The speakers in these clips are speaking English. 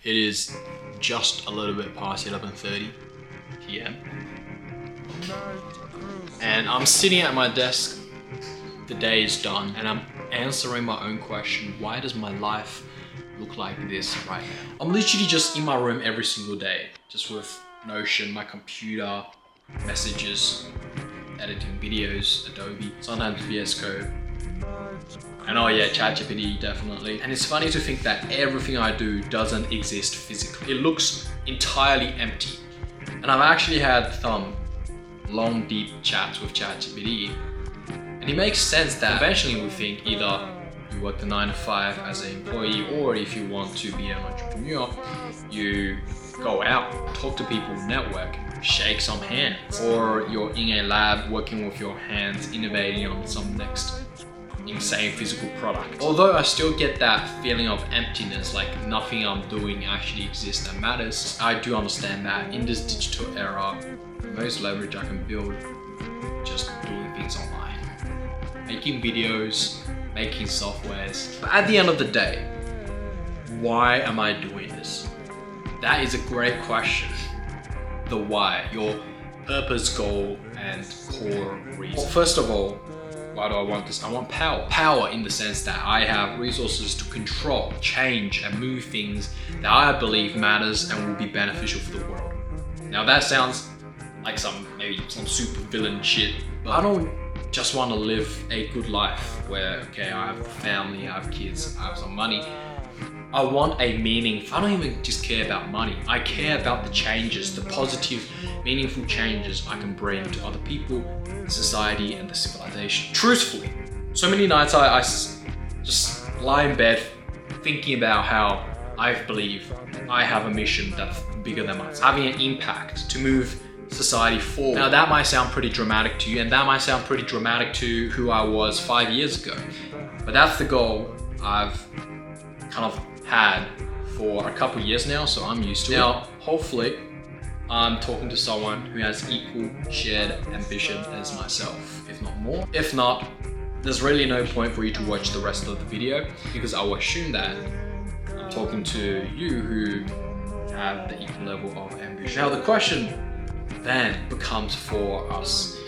It is just a little bit past 11:30 p.m. and I'm sitting at my desk. The day is done and I'm answering my own question. Why does my life look like this right now? I'm literally just in my room every single day, just with Notion, my computer, messages, editing videos, Adobe, sometimes VS Code. And oh yeah, ChatGPT definitely. And it's funny to think that everything I do doesn't exist physically. It looks entirely empty. And I've actually had some long, deep chats with ChatGPT. And it makes sense that eventually we think either you work the 9 to 5 as an employee, or if you want to be an entrepreneur, you go out, talk to people, network, shake some hands, or you're in a lab working with your hands, innovating on some next insane physical product. Although I still get that feeling of emptiness, like nothing I'm doing actually exists that matters, I do understand that in this digital era, the most leverage I can build just doing things online. Making videos, making softwares. But at the end of the day, why am I doing this? That is a great question. The why, your purpose, goal, and core reason. Well, first of all, why do I want this? I want power. Power in the sense that I have resources to control, change, and move things that I believe matters and will be beneficial for the world. Now that sounds like maybe some super villain shit, but I don't just want to live a good life where, okay, I have a family, I have kids, I have some money. I want a meaning. I don't even just care about money. I care about the changes, the positive, meaningful changes I can bring to other people, society, and the civilization. Truthfully, so many nights I just lie in bed thinking about how I believe I have a mission that's bigger than myself, having an impact to move society forward. Now that might sound pretty dramatic to you, and that might sound pretty dramatic to who I was 5 years ago, but that's the goal I've kind of had for a couple years now, so I'm used to it. Now, hopefully, I'm talking to someone who has equal shared ambition as myself, if not more. If not, there's really no point for you to watch the rest of the video, because I will assume that I'm talking to you who have the equal level of ambition. Now, the question then becomes for us,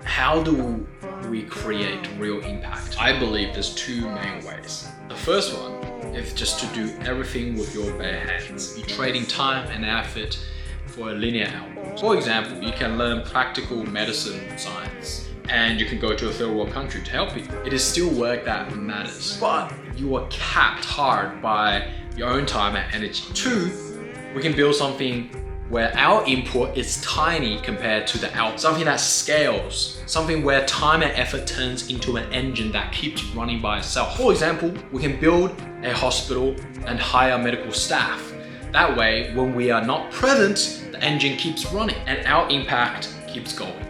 how do we create real impact? I believe there's two main ways. The first one is just to do everything with your bare hands. You're trading time and effort for a linear output. For example, you can learn practical medicine science and you can go to a third world country to help people. It is still work that matters, but you are capped hard by your own time and energy. Two, we can build something where our input is tiny compared to the output. Something that scales, something where time and effort turns into an engine that keeps running by itself. For example, we can build a hospital and hire medical staff. That way, when we are not present, the engine keeps running and our impact keeps going.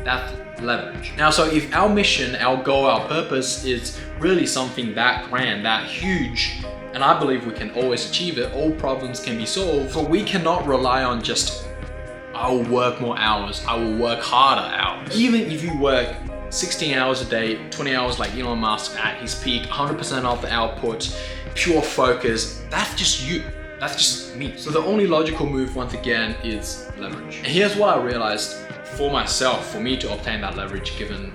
That's leverage. Now, so if our mission, our goal, our purpose is really something that grand, that huge, and I believe we can always achieve it, all problems can be solved, but we cannot rely on just, I will work more hours, I will work harder hours. Even if you work 16 hours a day, 20 hours like Elon Musk at his peak, 100% of the output, pure focus, that's just you. That's just me. So the only logical move, once again, is leverage. And here's what I realized for myself, for me to obtain that leverage, given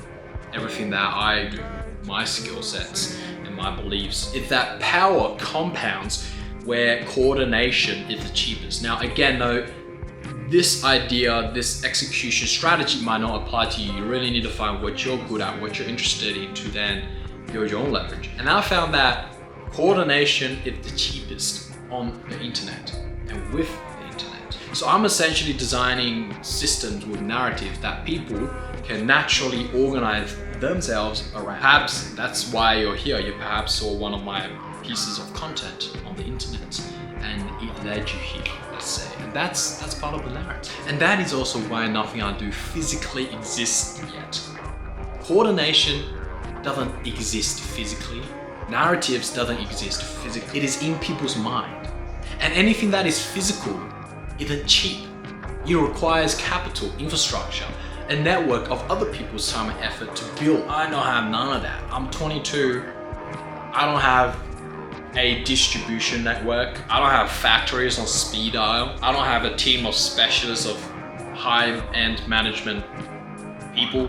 everything that I do, my skill sets and my beliefs, is that power compounds where coordination is the cheapest. Now, again, though, this idea, this execution strategy might not apply to you. You really need to find what you're good at, what you're interested in, to then build your own leverage. And I found that coordination is the cheapest on the internet and with the internet. So I'm essentially designing systems with narratives that people can naturally organize themselves around. Perhaps that's why you're here. You perhaps saw one of my pieces of content on the internet and it led you here, let's say. And that's part of the narrative. And that is also why nothing I do physically exists yet. Coordination doesn't exist physically. Narratives doesn't exist physically. It is in people's mind. And anything that is physical isn't cheap. It requires capital, infrastructure, a network of other people's time and effort to build. I don't have none of that. I'm 22. I don't have a distribution network. I don't have factories on speed dial. I don't have a team of specialists of high-end management people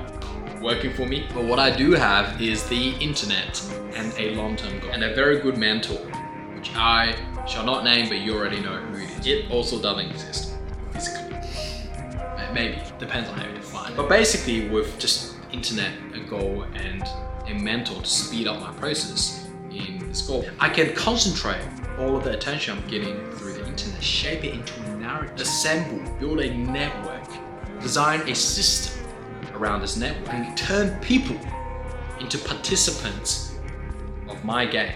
working for me. But what I do have is the internet and a long-term goal and a very good mentor, which I shall not name, but you already know who it is. It also doesn't exist physically. Maybe, depends on how you define it. But basically with just internet, a goal, and a mentor to speed up my process in this goal, I can concentrate all of the attention I'm getting through the internet, shape it into a narrative, assemble, build a network, design a system around this network, and turn people into participants of my game.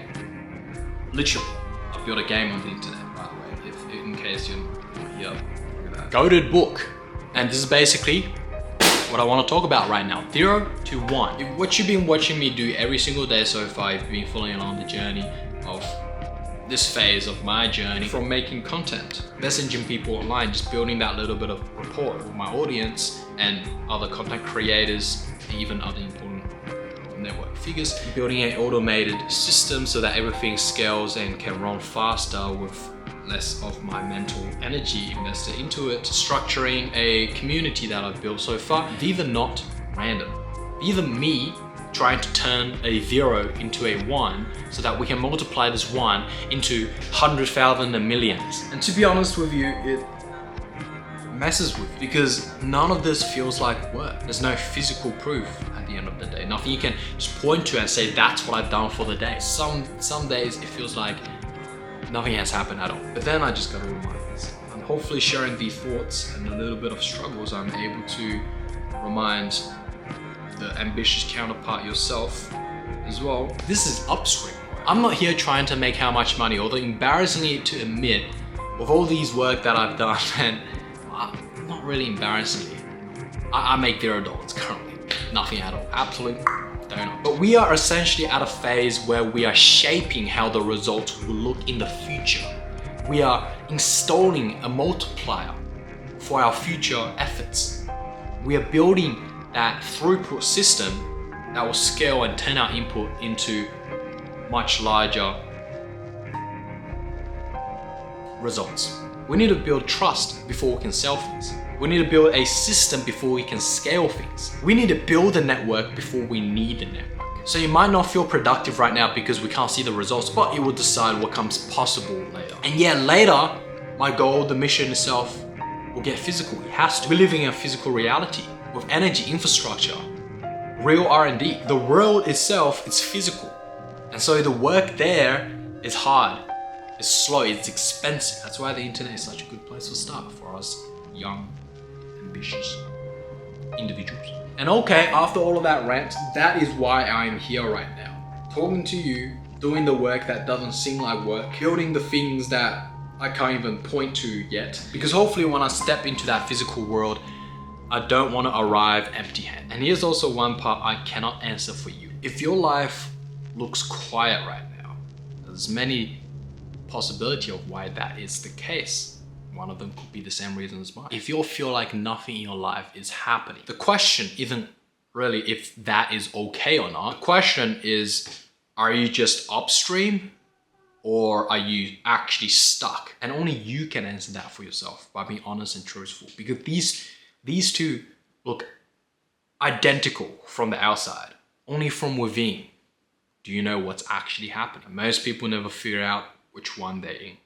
Literally, I built a game on the internet, by the way, if in case you're here. Look at that. Goated book. And this is basically what I want to talk about right now. 0 to 1. What you've been watching me do every single day so far, you've been following along the journey of this phase of my journey from making content, messaging people online, just building that little bit of rapport with my audience and other content creators, and even other important network figures, building an automated system so that everything scales and can run faster with less of my mental energy invested into it, structuring a community that I've built so far. These are not random. These are me trying to turn a 0 into a 1 so that we can multiply this 1 into 100,000 and millions. And to be honest with you, it messes with you because none of this feels like work. There's no physical proof at the end of the day. Nothing you can just point to and say, that's what I've done for the day. Some days it feels like nothing has happened at all. But then I just gotta remind myself. And hopefully sharing these thoughts and a little bit of struggles, I'm able to remind the ambitious counterpart yourself as well. This is upstream work. I'm not here trying to make how much money, although embarrassingly to admit, with all these work that I've done, and not really embarrassingly, I make $0 currently. Nothing at all. Absolutely. But we are essentially at a phase where we are shaping how the results will look in the future. We are installing a multiplier for our future efforts. We are building that throughput system that will scale and turn our input into much larger results. We need to build trust before we can sell things. We need to build a system before we can scale things. We need to build a network before we need the network. So you might not feel productive right now because we can't see the results, but you will decide what comes possible later. And yeah, later, my goal, the mission itself, will get physical. It has to. We're living in a physical reality with energy infrastructure, real R&D. The world itself is physical. And so the work there is hard, it's slow, it's expensive. That's why the internet is such a good place to start for us young, ambitious individuals. And okay, after all of that rant, that is why I'm here right now. Talking to you, doing the work that doesn't seem like work, building the things that I can't even point to yet. Because hopefully when I step into that physical world, I don't want to arrive empty-handed. And here's also one part I cannot answer for you. If your life looks quiet right now, there's many possibility of why that is the case. One of them could be the same reason as mine. If you feel like nothing in your life is happening, the question isn't really if that is okay or not. The question is, are you just upstream or are you actually stuck? And only you can answer that for yourself by being honest and truthful, because these two look identical from the outside. Only from within do you know what's actually happening. Most people never figure out which one they're in.